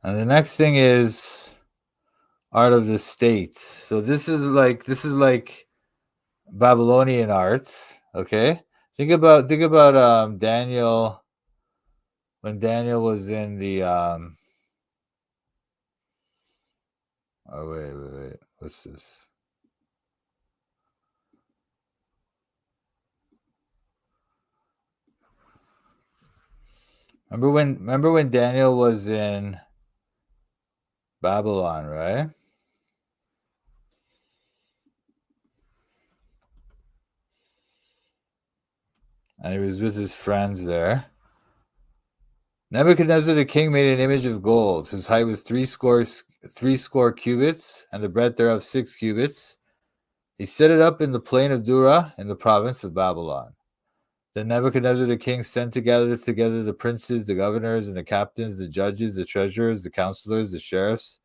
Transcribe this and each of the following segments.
And the next thing is art of the state. So this is like Babylonian art. Okay, think about Daniel, when Daniel was in the oh wait, what's this? Remember when Daniel was in Babylon, right? And he was with his friends there. Nebuchadnezzar the king made an image of gold, whose height was threescore cubits, and the breadth thereof 6 cubits. He set it up in the plain of Dura, in the province of Babylon. Then Nebuchadnezzar the king sent together the princes, the governors, and the captains, the judges, the treasurers, the counselors, the sheriffs,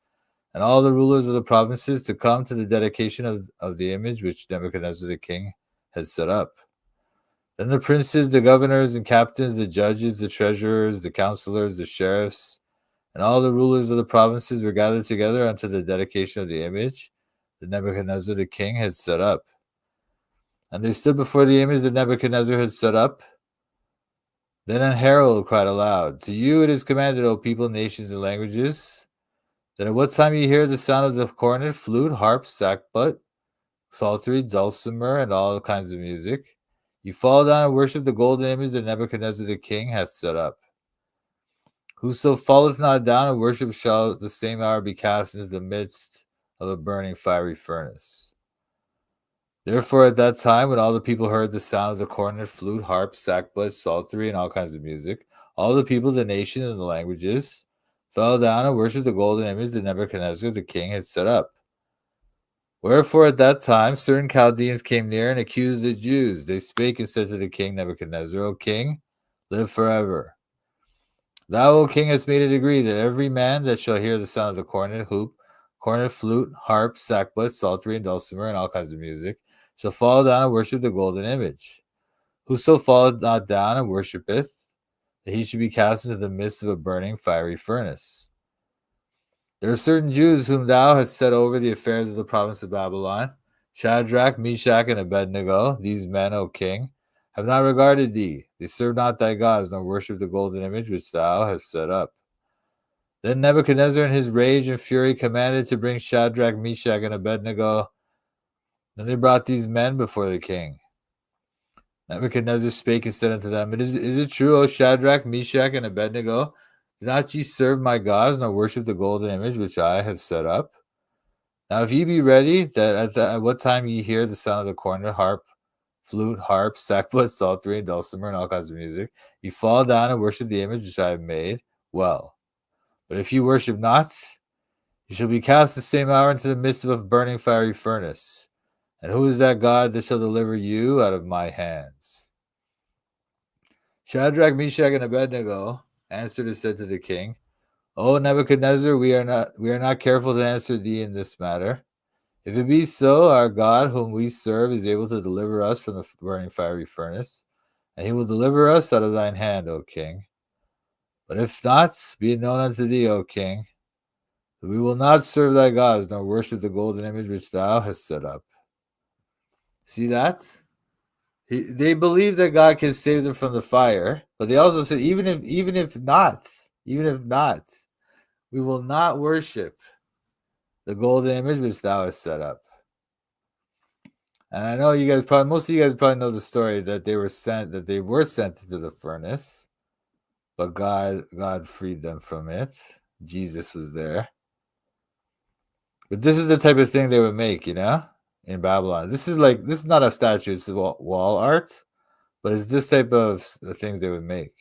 and all the rulers of the provinces to come to the dedication of the image which Nebuchadnezzar the king had set up. Then the princes, the governors, and captains, the judges, the treasurers, the counselors, the sheriffs, and all the rulers of the provinces were gathered together unto the dedication of the image that Nebuchadnezzar the king had set up. And they stood before the image that Nebuchadnezzar had set up. Then an herald cried aloud, To you it is commanded, O people, nations, and languages, that at what time you hear the sound of the cornet, flute, harp, sackbut, psaltery, dulcimer, and all kinds of music, you fall down and worship the golden image that Nebuchadnezzar the king hath set up. Whoso falleth not down and worship shall at the same hour be cast into the midst of a burning fiery furnace. Therefore at that time, when all the people heard the sound of the cornet, flute, harp, sackbut, psaltery, and all kinds of music, all the people, the nations, and the languages fell down and worshipped the golden image that Nebuchadnezzar the king had set up. Wherefore at that time certain Chaldeans came near and accused the Jews. They spake and said to the king Nebuchadnezzar, O king, live forever. Thou, O king, hast made a decree that every man that shall hear the sound of the cornet, flute, harp, sackbut, psaltery, and dulcimer, and all kinds of music, shall fall down and worship the golden image. Whoso falleth not down and worshipeth, that he should be cast into the midst of a burning fiery furnace. There are certain Jews whom thou hast set over the affairs of the province of Babylon, Shadrach, Meshach, and Abednego. These men, O king, have not regarded thee. They serve not thy gods, nor worship the golden image which thou hast set up. Then Nebuchadnezzar in his rage and fury commanded to bring Shadrach, Meshach, and Abednego. Then they brought these men before the king. Nebuchadnezzar spake and said unto them, Is it true, O Shadrach, Meshach, and Abednego? Do not ye serve my gods, nor worship the golden image which I have set up? Now if ye be ready, that at what time ye hear the sound of the cornet, flute, harp, sackbut, psaltery, and dulcimer, and all kinds of music, ye fall down and worship the image which I have made, well. But if ye worship not, ye shall be cast the same hour into the midst of a burning fiery furnace. And who is that God that shall deliver you out of my hands? Shadrach, Meshach, and Abednego answered and said to the king, O Nebuchadnezzar, we are not careful to answer thee in this matter. If it be so, our God, whom we serve, is able to deliver us from the burning fiery furnace, and he will deliver us out of thine hand, O king. But if not, be it known unto thee, O king, that we will not serve thy gods, nor worship the golden image which thou hast set up. See that? They believe that God can save them from the fire, but they also said, even if not, we will not worship the golden image which thou hast set up. And I know most of you guys probably know the story that they were sent into the furnace, but God freed them from it. Jesus was there. But this is the type of thing they would make, in Babylon. This is not a statue, it's wall art, but it's this type of things they would make.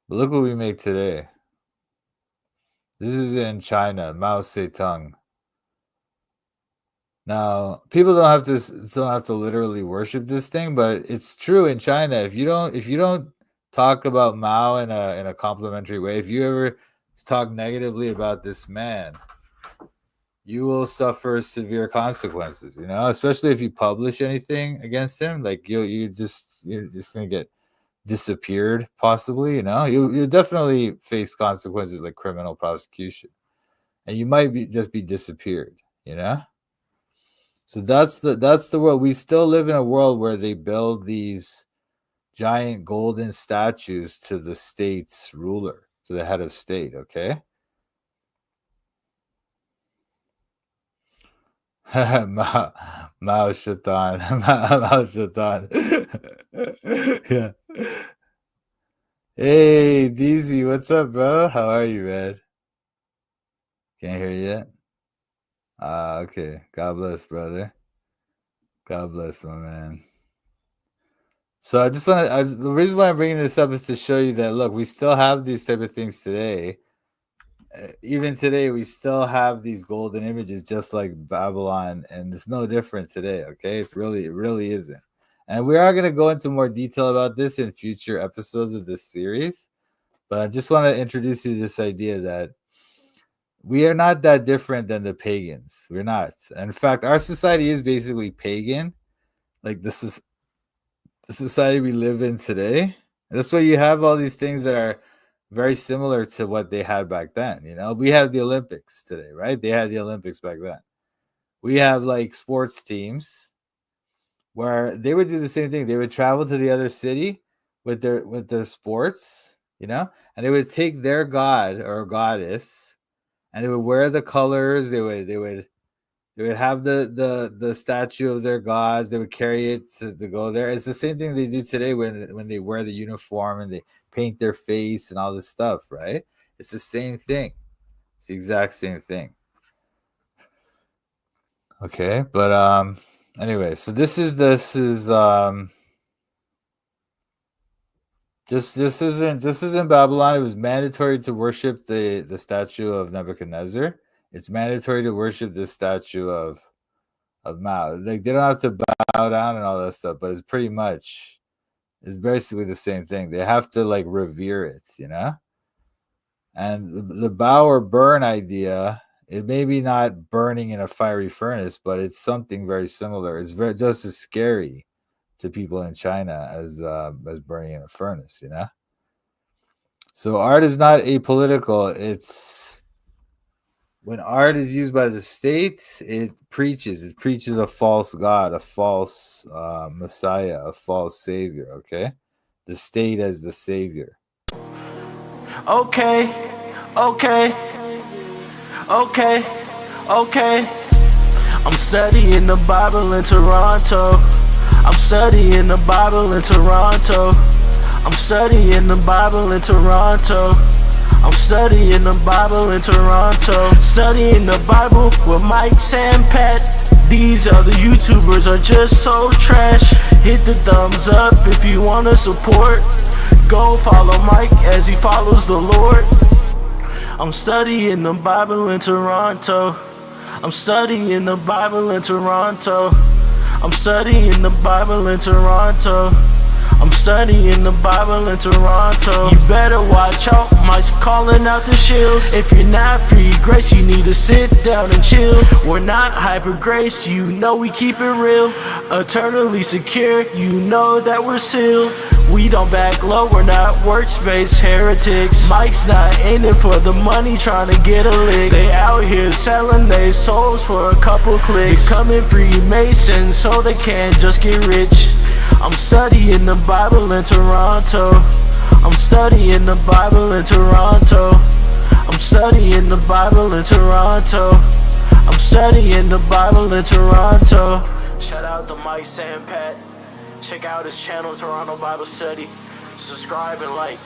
But look what we make today. This is in China, Mao Zedong. Now, people don't have to literally worship this thing, but it's true in China. If you don't talk about Mao in a complimentary way, if you ever talk negatively about this man, you will suffer severe consequences, especially if you publish anything against him. Like you're just gonna get disappeared, possibly, you'll definitely face consequences like criminal prosecution, and you might just be disappeared, So that's the world. We still live in a world where they build these giant golden statues to the state's ruler, to the head of state, okay? Mao Shaitan. Mao Shaitan. Yeah. Hey, DZ, what's up, bro? How are you, man? Can't hear you yet? Okay. God bless, brother. God bless, my man. So I just want to, the reason why I'm bringing this up is to show you that, look, we still have these type of things today. Even today, we still have these golden images, just like Babylon, and it's no different today, okay? It really isn't. And we are going to go into more detail about this in future episodes of this series. But I just want to introduce you to this idea that we are not that different than the pagans. We're not. In fact, our society is basically pagan. Like, this is the society we live in today. That's why you have all these things that are very similar to what they had back then. We have the Olympics today, right? They had the Olympics back then. We have like sports teams where they would do the same thing. They would travel to the other city with their sports, and they would take their god or goddess, and they would wear the colors. They would have the statue of their gods. They would carry it to go there. It's the same thing they do today when they wear the uniform and they paint their face and all this stuff, right? It's the same thing. It's the exact same thing. Okay, but anyway, so this is just as in Babylon, it was mandatory to worship the statue of Nebuchadnezzar. It's mandatory to worship this statue of Mao. Like, they don't have to bow down and all that stuff, but it's basically the same thing. They have to like revere it, And the bow or burn idea, it may be not burning in a fiery furnace, but it's something very similar. It's just as scary to people in China as burning in a furnace, So art is not apolitical. It's when art is used by the state, it preaches a false god, a false messiah, a false savior, okay? The state as the savior. Okay. I'm studying the Bible in Toronto. I'm studying the Bible in Toronto. I'm studying the Bible in Toronto. I'm studying the Bible in Toronto. Studying the Bible with Mike, Sam, Pat. These other YouTubers are just so trash. Hit the thumbs up if you wanna support. Go follow Mike as he follows the Lord. I'm studying the Bible in Toronto. I'm studying the Bible in Toronto. I'm studying the Bible in Toronto. I'm studying the Bible in Toronto. You better watch out, Mike's calling out the shields. If you're not free grace, you need to sit down and chill. We're not hyper grace, you know we keep it real. Eternally secure, you know that we're sealed. We don't back low, we're not workspace heretics. Mike's not in it for the money, trying to get a lick. They out here selling their souls for a couple clicks. Becoming Freemasons so they can't just get rich. I'm studying the Bible in Toronto. I'm studying the Bible in Toronto. I'm studying the Bible in Toronto. I'm studying the Bible in Toronto. Shout out to Mike, Sam, Pat. Check out his channel, Toronto Bible Study. Subscribe and like.